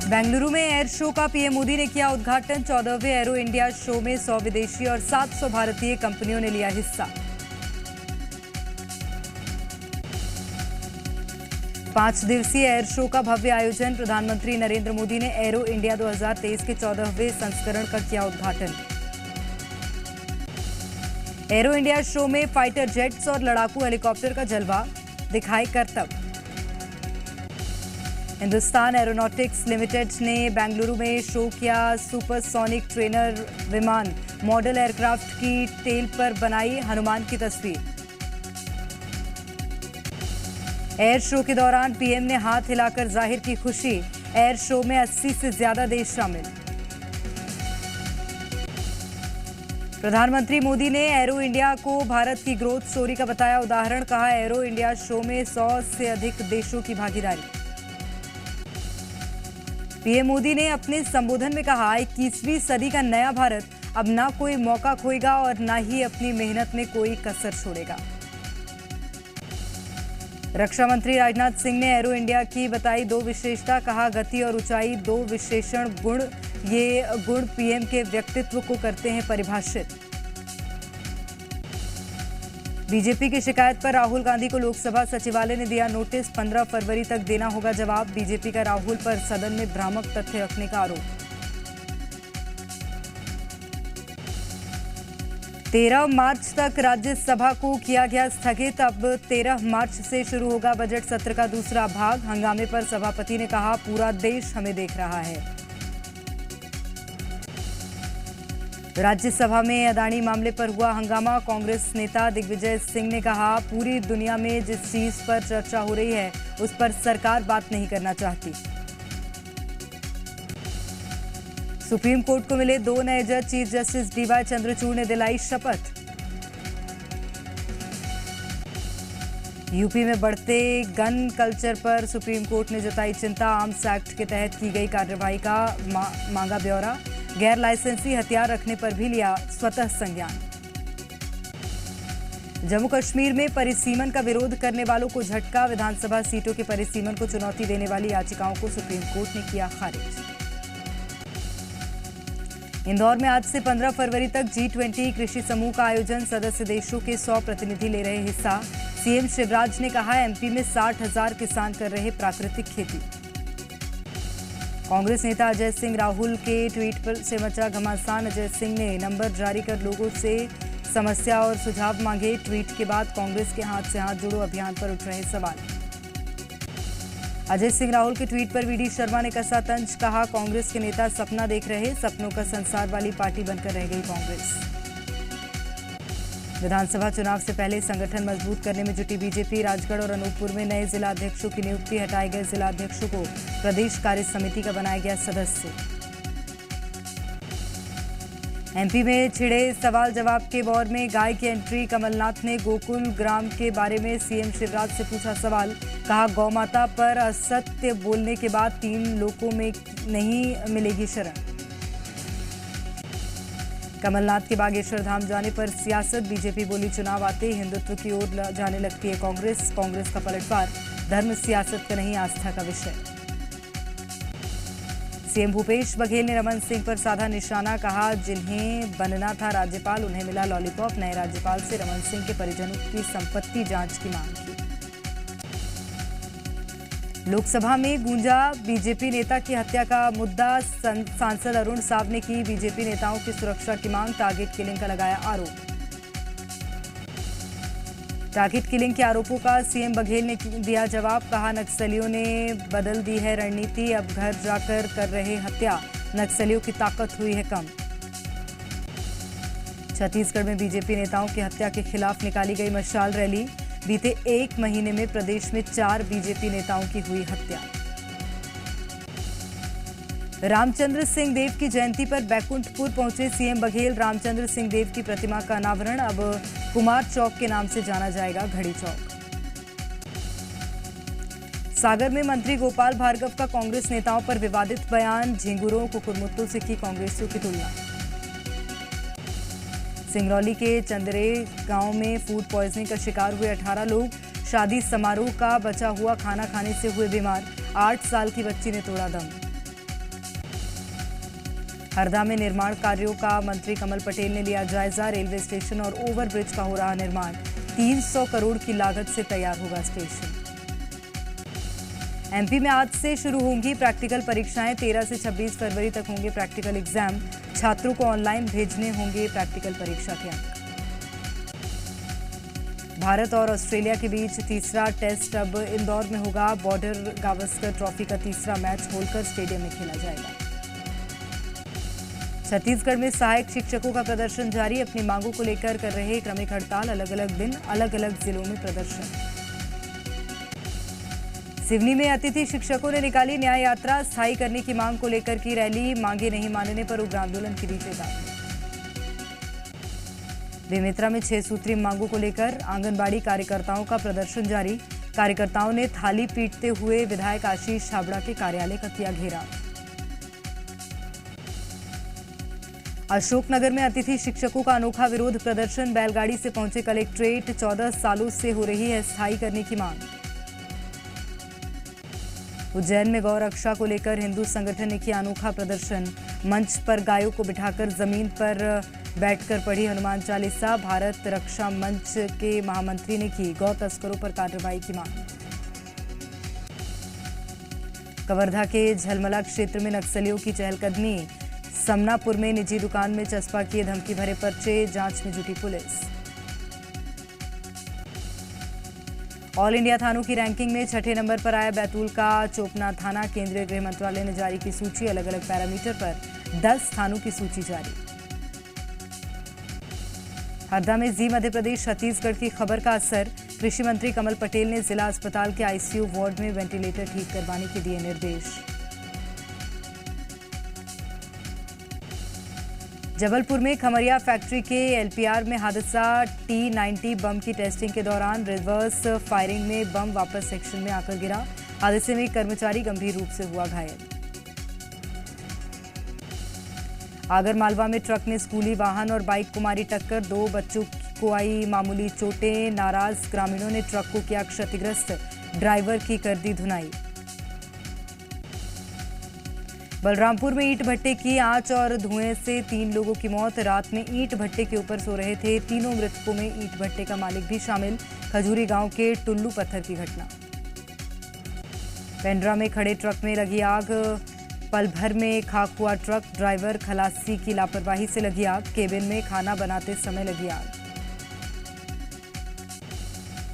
बेंगलुरु में air show का PM Modi ने किया उद्घाटन। 14वें एरो इंडिया शो में 100 विदेशी और 700 भारतीय कंपनियों ने लिया हिस्सा। 5 दिवसीय एयर शो का भव्य आयोजन। प्रधानमंत्री नरेंद्र मोदी ने एरो इंडिया 2023 के 14वें संस्करण का किया उद्घाटन। एरो इंडिया शो में फाइटर जेट्स और लड़ाकू हेलीकॉप्टर का जलवा, दिखाए करतब। हिंदुस्तान एरोनॉटिक्स लिमिटेड ने बेंगलुरु में शो किया सुपरसोनिक ट्रेनर विमान। मॉडल एयरक्राफ्ट की टेल पर बनाई हनुमान की तस्वीर। एयर शो के दौरान पीएम ने हाथ हिलाकर जाहिर की खुशी। एयर शो में 80 से ज्यादा देश शामिल। प्रधानमंत्री मोदी ने एरो इंडिया को भारत की ग्रोथ स्टोरी का बताया उदाहरण। कहा, एरो इंडिया शो में 100 से अधिक देशों की भागीदारी। पीएम मोदी ने अपने संबोधन में कहा, 21वीं सदी का नया भारत अब ना कोई मौका खोएगा और ना ही अपनी मेहनत में कोई कसर छोड़ेगा। रक्षा मंत्री राजनाथ सिंह ने एरो इंडिया की बताई 2 विशेषता। कहा, गति और ऊंचाई 2 विशेषण गुण। ये गुण पीएम के व्यक्तित्व को करते हैं परिभाषित। बीजेपी की शिकायत पर राहुल गांधी को लोकसभा सचिवालय ने दिया नोटिस। 15 फरवरी तक देना होगा जवाब। बीजेपी का राहुल पर सदन में भ्रामक तथ्य रखने का आरोप। 13 मार्च तक राज्यसभा को किया गया स्थगित। अब 13 मार्च से शुरू होगा बजट सत्र का दूसरा भाग। हंगामे पर सभापति ने कहा, पूरा देश हमें देख रहा है। राज्यसभा में अदानी मामले पर हुआ हंगामा। कांग्रेस नेता दिग्विजय सिंह ने कहा, पूरी दुनिया में जिस चीज पर चर्चा हो रही है उस पर सरकार बात नहीं करना चाहती। सुप्रीम कोर्ट को मिले 2 नए जज। चीफ जस्टिस डीवाई चंद्रचूड़ ने दिलाई शपथ। यूपी में बढ़ते गन कल्चर पर सुप्रीम कोर्ट ने जताई चिंता। आर्म्स एक्ट के तहत की गई कार्रवाई का मांगा ब्यौरा। गैर लाइसेंसी हथियार रखने पर भी लिया स्वतः संज्ञान। जम्मू कश्मीर में परिसीमन का विरोध करने वालों को झटका। विधानसभा सीटों के परिसीमन को चुनौती देने वाली याचिकाओं को सुप्रीम कोर्ट ने किया खारिज। इंदौर में आज से 15 फरवरी तक G20 कृषि समूह का आयोजन। सदस्य देशों के 100 प्रतिनिधि ले रहे हिस्सा। सीएम शिवराज ने कहा, एमपी में 60,000 किसान कर रहे प्राकृतिक खेती। कांग्रेस नेता अजय सिंह राहुल के ट्वीट पर से मचा घमासान। अजय सिंह ने नंबर जारी कर लोगों से समस्या और सुझाव मांगे। ट्वीट के बाद कांग्रेस के हाथ से हाथ जोड़ो अभियान पर उठ रहे सवाल। अजय सिंह राहुल के ट्वीट पर वीडी शर्मा ने कसा तंज। कहा, कांग्रेस के नेता सपना देख रहे, सपनों का संसार वाली पार्टी बनकर रह गई कांग्रेस। विधानसभा चुनाव से पहले संगठन मजबूत करने में जुटी बीजेपी। राजगढ़ और अनूपपुर में नए जिला अध्यक्षों की नियुक्ति। हटाए गए जिला अध्यक्षों को प्रदेश कार्य समिति का बनाया गया सदस्य। एमपी में छिड़े सवाल जवाब के वॉर में गाय की एंट्री। कमलनाथ ने गोकुल ग्राम के बारे में सीएम शिवराज से पूछा सवाल। कहा, गौमाता पर असत्य बोलने के बाद 3 लोगों में नहीं मिलेगी शरण। कमलनाथ के बागेश्वर धाम जाने पर सियासत। बीजेपी बोली, चुनाव आते ही हिंदुत्व की ओर जाने लगती है कांग्रेस। कांग्रेस का पलटवार, धर्म सियासत का नहीं आस्था का विषय। सीएम भूपेश बघेल ने रमन सिंह पर साधा निशाना। कहा, जिन्हें बनना था राज्यपाल उन्हें मिला लॉलीपॉप। नए राज्यपाल से रमन सिंह के परिजनों की संपत्ति जांच की मांग की। लोकसभा में गूंजा बीजेपी नेता की हत्या का मुद्दा। सांसद अरुण साव ने की बीजेपी नेताओं की सुरक्षा की मांग। टारगेट किलिंग का लगाया आरोप। टारगेट किलिंग के आरोपों का सीएम बघेल ने दिया जवाब। कहा, नक्सलियों ने बदल दी है रणनीति, अब घर जाकर कर रहे हत्या। नक्सलियों की ताकत हुई है कम। छत्तीसगढ़ में बीजेपी नेताओं की हत्या के खिलाफ निकाली गई मशाल रैली। बीते 1 महीने में प्रदेश में 4 बीजेपी नेताओं की हुई हत्या। रामचंद्र सिंह देव की जयंती पर बैकुंठपुर पहुंचे सीएम बघेल। रामचंद्र सिंह देव की प्रतिमा का अनावरण। अब कुमार चौक के नाम से जाना जाएगा घड़ी चौक। सागर में मंत्री गोपाल भार्गव का कांग्रेस नेताओं पर विवादित बयान। झिंगुरों को कुरमुत्तों से की कांग्रेसियों की तुलना। सिंगरौली के चंदरे गांव में फूड पॉइजनिंग का शिकार हुए 18 लोग। शादी समारोह का बचा हुआ खाना खाने से हुए बीमार। 8 साल की बच्ची ने तोड़ा दम। हरदा में निर्माण कार्यों का मंत्री कमल पटेल ने लिया जायजा। रेलवे स्टेशन और ओवरब्रिज का हो रहा निर्माण। 300 करोड़ की लागत से तैयार होगा स्टेशन। एमपी में आज से शुरू होंगी प्रैक्टिकल परीक्षाएं। 13 से 26 फरवरी तक होंगे प्रैक्टिकल एग्जाम। छात्रों को ऑनलाइन भेजने होंगे प्रैक्टिकल परीक्षा के अंक। भारत और ऑस्ट्रेलिया के बीच तीसरा टेस्ट अब इंदौर में होगा। बॉर्डर गावस्कर ट्रॉफी का तीसरा मैच होलकर स्टेडियम में खेला जाएगा। छत्तीसगढ़ में सहायक शिक्षकों का प्रदर्शन जारी। अपनी मांगों को लेकर कर रहे क्रमिक हड़ताल। अलग अलग दिन अलग अलग जिलों में प्रदर्शन। सिवनी में अतिथि शिक्षकों ने निकाली न्याय यात्रा। स्थायी करने की मांग को लेकर की रैली। मांगे नहीं मानने पर उग्र आंदोलन की दी चेतावनी। बेमेतरा में 6 सूत्रीय मांगों को लेकर आंगनबाड़ी कार्यकर्ताओं का प्रदर्शन जारी। कार्यकर्ताओं ने थाली पीटते हुए विधायक आशीष छाबड़ा के कार्यालय का किया घेराव। अशोकनगर में अतिथि शिक्षकों का अनोखा विरोध प्रदर्शन। बैलगाड़ी से पहुंचे कलेक्ट्रेट। 14 सालों से हो रही है स्थायी करने की मांग। उज्जैन में गौ रक्षा को लेकर हिंदू संगठन ने किया अनोखा प्रदर्शन। मंच पर गायों को बिठाकर जमीन पर बैठकर पढ़ी हनुमान चालीसा। भारत रक्षा मंच के महामंत्री ने की गौ तस्करों पर कार्रवाई की मांग। कवर्धा के झलमला क्षेत्र में नक्सलियों की चहलकदमी। समनापुर में निजी दुकान में चस्पा किए धमकी भरे पर्चे। जांच में जुटी पुलिस। ऑल इंडिया थानों की रैंकिंग में 6ठे नंबर पर आया बैतूल का चोपना थाना। केंद्रीय गृह मंत्रालय ने जारी की सूची। अलग अलग पैरामीटर पर 10 थानों की सूची जारी। हरदा में जी मध्य प्रदेश छत्तीसगढ़ की खबर का असर। कृषि मंत्री कमल पटेल ने जिला अस्पताल के आईसीयू वार्ड में वेंटिलेटर ठीक करवाने के दिए निर्देश। जबलपुर में खमरिया फैक्ट्री के एलपीआर में हादसा। T-90 बम की टेस्टिंग के दौरान रिवर्स फायरिंग में बम वापस सेक्शन में आकर गिरा। हादसे में कर्मचारी गंभीर रूप से हुआ घायल। आगरमालवा में ट्रक ने स्कूली वाहन और बाइक को मारी टक्कर। 2 बच्चों को आई मामूली चोटें। नाराज ग्रामीणों ने ट्रक को किया क्षतिग्रस्त। ड्राइवर की कर दी धुनाई। बलरामपुर में ईंट भट्टे की आंच और धुएं से 3 लोगों की मौत। रात में ईंट भट्टे के ऊपर सो रहे थे। तीनों मृतकों में ईंट भट्टे का मालिक भी शामिल। खजूरी गांव के टुल्लू पत्थर की घटना। पेंड्रा में खड़े ट्रक में लगी आग। पल भर में खाक हुआ ट्रक। ड्राइवर खलासी की लापरवाही से लगी आग। केबिन में खाना बनाते समय लगी आग।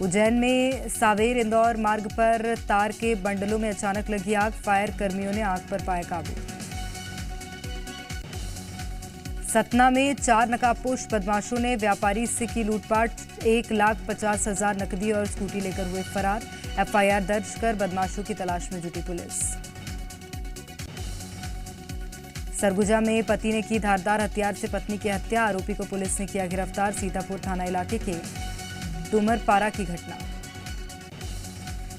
उज्जैन में सावेर इंदौर मार्ग पर तार के बंडलों में अचानक लगी आग। फायर कर्मियों ने आग पर पाया काबू। सतना में 4 नकाबपोश बदमाशों ने व्यापारी से की लूटपाट। 1,50,000 नकदी और स्कूटी लेकर हुए फरार। एफआईआर दर्ज कर बदमाशों की तलाश में जुटी पुलिस। सरगुजा में पति ने की धारदार हथियार से पत्नी की हत्या। आरोपी को पुलिस ने किया गिरफ्तार। सीतापुर थाना इलाके के डुमरपारा की घटना।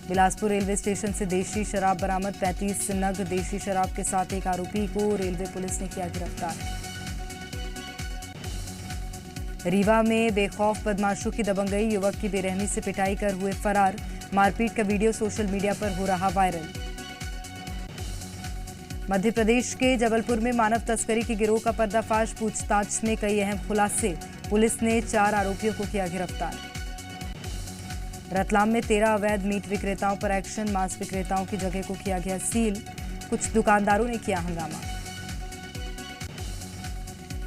बिलासपुर रेलवे स्टेशन से देशी शराब बरामद। 35 नग देशी शराब के साथ एक आरोपी को रेलवे पुलिस ने किया गिरफ्तार। रीवा में बेखौफ बदमाशों की दबंगई। युवक की बेरहमी से पिटाई कर हुए फरार। मारपीट का वीडियो सोशल मीडिया पर हो रहा वायरल। मध्य प्रदेश के जबलपुर में मानव तस्करी के गिरोह का पर्दाफाश। पूछताछ में कई अहम खुलासे। पुलिस ने 4 आरोपियों को किया गिरफ्तार। रतलाम में 13 अवैध मीट विक्रेताओं पर एक्शन। मांस विक्रेताओं की जगह को किया गया सील। कुछ दुकानदारों ने किया हंगामा।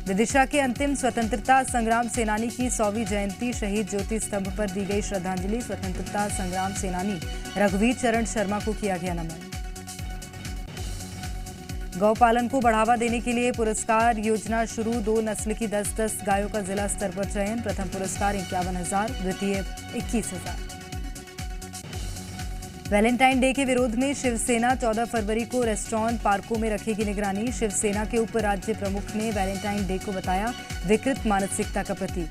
विदिशा के अंतिम स्वतंत्रता संग्राम सेनानी की 100वीं जयंती। शहीद ज्योति स्तंभ पर दी गई श्रद्धांजलि। स्वतंत्रता संग्राम सेनानी रघुवीर चरण शर्मा को किया गया नमन। गौपालन को बढ़ावा देने के लिए पुरस्कार योजना शुरू। 2 नस्ल की 10-10 गायों का जिला स्तर पर चयन। प्रथम पुरस्कार 51,000, द्वितीय 21,000। वैलेंटाइन डे के विरोध में शिवसेना 14 फरवरी को रेस्टोरेंट पार्कों में रखेगी निगरानी। शिवसेना के उप राज्य प्रमुख ने वैलेंटाइन डे को बताया विकृत मानसिकता का प्रतीक।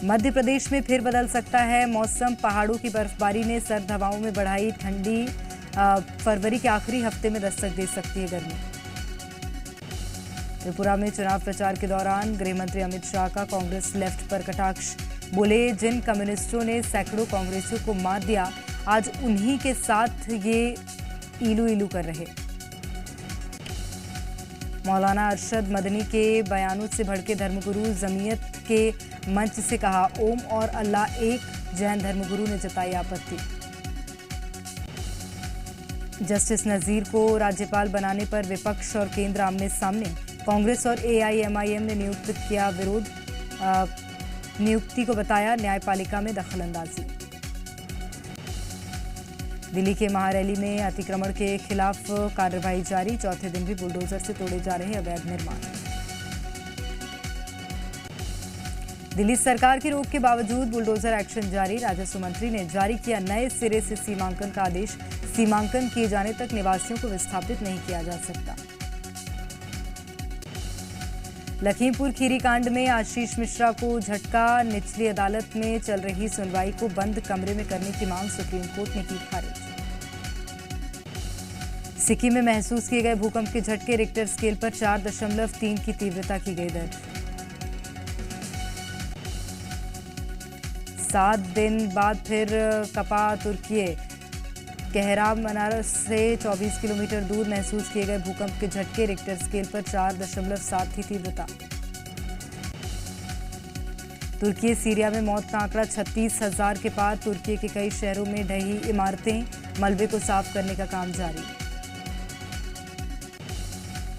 मध्य प्रदेश में फिर बदल सकता है मौसम। पहाड़ों की बर्फबारी ने सर्द हवाओं में बढ़ाई ठंडी। फरवरी के आखिरी हफ्ते में दस्तक दे सकती है गर्मी। त्रिपुरा में चुनाव प्रचार के दौरान गृह मंत्री अमित शाह का कांग्रेस लेफ्ट पर कटाक्ष। बोले जिन कम्युनिस्टों ने सैकड़ों कांग्रेसियों को मार दिया, आज उन्हीं के साथ ये इलू इलू कर रहे। मौलाना अरशद मदनी के बयानों से भड़के धर्मगुरु जमीयत के मंच से कहा ओम और अल्लाह एक। जैन धर्मगुरु ने जताई आपत्ति। जस्टिस नजीर को राज्यपाल बनाने पर विपक्ष और केंद्र आमने सामने। कांग्रेस और एआईएमआईएम ने नियुक्त किया विरोध। नियुक्ति को बताया न्यायपालिका में दखलंदाजी। दिल्ली के महारैली में अतिक्रमण के खिलाफ कार्रवाई जारी। चौथे दिन भी बुलडोजर से तोड़े जा रहे अवैध निर्माण। दिल्ली सरकार की रोक के बावजूद बुलडोजर एक्शन जारी। राजस्व मंत्री ने जारी किया नए सिरे से सीमांकन का आदेश। सीमांकन किए जाने तक निवासियों को विस्थापित नहीं किया जा सकता। लखीमपुर खीरी कांड में आशीष मिश्रा को झटका। निचली अदालत में चल रही सुनवाई को बंद कमरे में करने की मांग सुप्रीम कोर्ट ने की खारिज। सिक्किम में महसूस किए गए भूकंप के झटके। रिक्टर स्केल पर 4.3 की तीव्रता की गई दर्ज। 7 दिन बाद फिर कपा तुर्की। कहराम मनारस से 24 किलोमीटर दूर महसूस किए गए भूकंप के झटके। रिक्टर स्केल पर 4.7 की तीव्रता। तुर्की सीरिया में मौत का आंकड़ा 36,000 के पार। तुर्की के कई शहरों में ढही इमारतें। मलबे को साफ करने का काम जारी।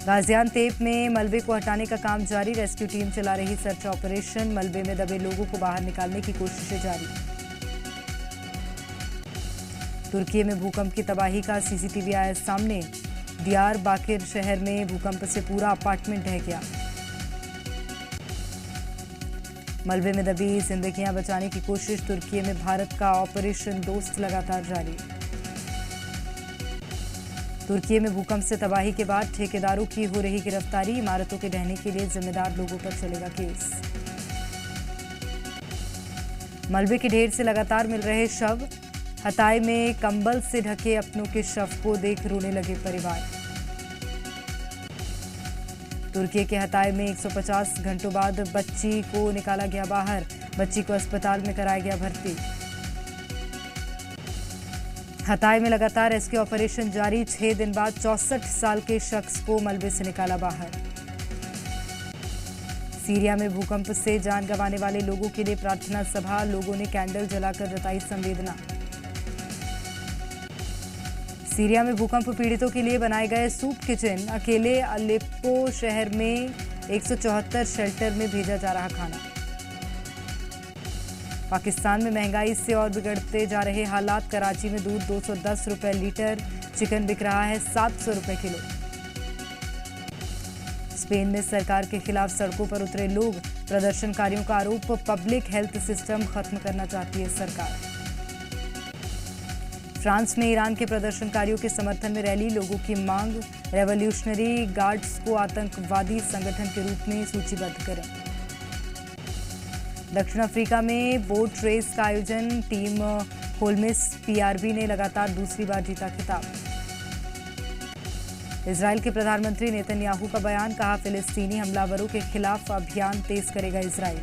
गाजियानतेप में मलबे को हटाने का काम जारी। रेस्क्यू टीम चला रही सर्च ऑपरेशन। मलबे में दबे लोगों को बाहर निकालने की कोशिशें जारी। तुर्की में भूकंप की तबाही का सीसीटीवी आया सामने। दियार बाकिर शहर में भूकंप से पूरा अपार्टमेंट ढह गया। मलबे में दबी जिंदगियां बचाने की कोशिश। तुर्की में भारत का ऑपरेशन दोस्त लगातार जारी। तुर्की में भूकंप से तबाही के बाद ठेकेदारों की हो रही गिरफ्तारी। इमारतों के ढहने के लिए जिम्मेदार लोगों पर चलेगा केस। मलबे के ढेर से लगातार मिल रहे शव। हताई में कंबल से ढके अपनों के शव को देख रोने लगे परिवार। तुर्की के हताई में 150 घंटों बाद बच्ची को निकाला गया बाहर। बच्ची को अस्पताल में कराया गया भर्ती। हताई में लगातार रेस्क्यू ऑपरेशन जारी। 6 दिन बाद 64 साल के शख्स को मलबे से निकाला बाहर। सीरिया में भूकंप से जान गंवाने वाले लोगों के लिए प्रार्थना सभा। लोगों ने कैंडल जलाकर जताई संवेदना। सीरिया में भूकंप पीड़ितों के लिए बनाए गए सूप किचन। अकेले अलेप्पो शहर में 174 शेल्टर में भेजा जा रहा खाना। पाकिस्तान में महंगाई से और बिगड़ते जा रहे हालात। कराची में दूध 210 रुपए लीटर। चिकन बिक रहा है 700 रुपए किलो। स्पेन में सरकार के खिलाफ सड़कों पर उतरे लोग। प्रदर्शनकारियों का आरोप पब्लिक हेल्थ सिस्टम खत्म करना चाहती है सरकार। फ्रांस में ईरान के प्रदर्शनकारियों के समर्थन में रैली। लोगों की मांग रेवोल्यूशनरी गार्ड्स को आतंकवादी संगठन के रूप में सूचीबद्ध करें। दक्षिण अफ्रीका में बोट रेस का आयोजन। टीम होलमिस पीआरबी ने लगातार दूसरी बार जीता खिताब। इजराइल के प्रधानमंत्री नेतन्याहू का बयान। कहा फिलिस्तीनी हमलावरों के खिलाफ अभियान तेज करेगा इजराइल।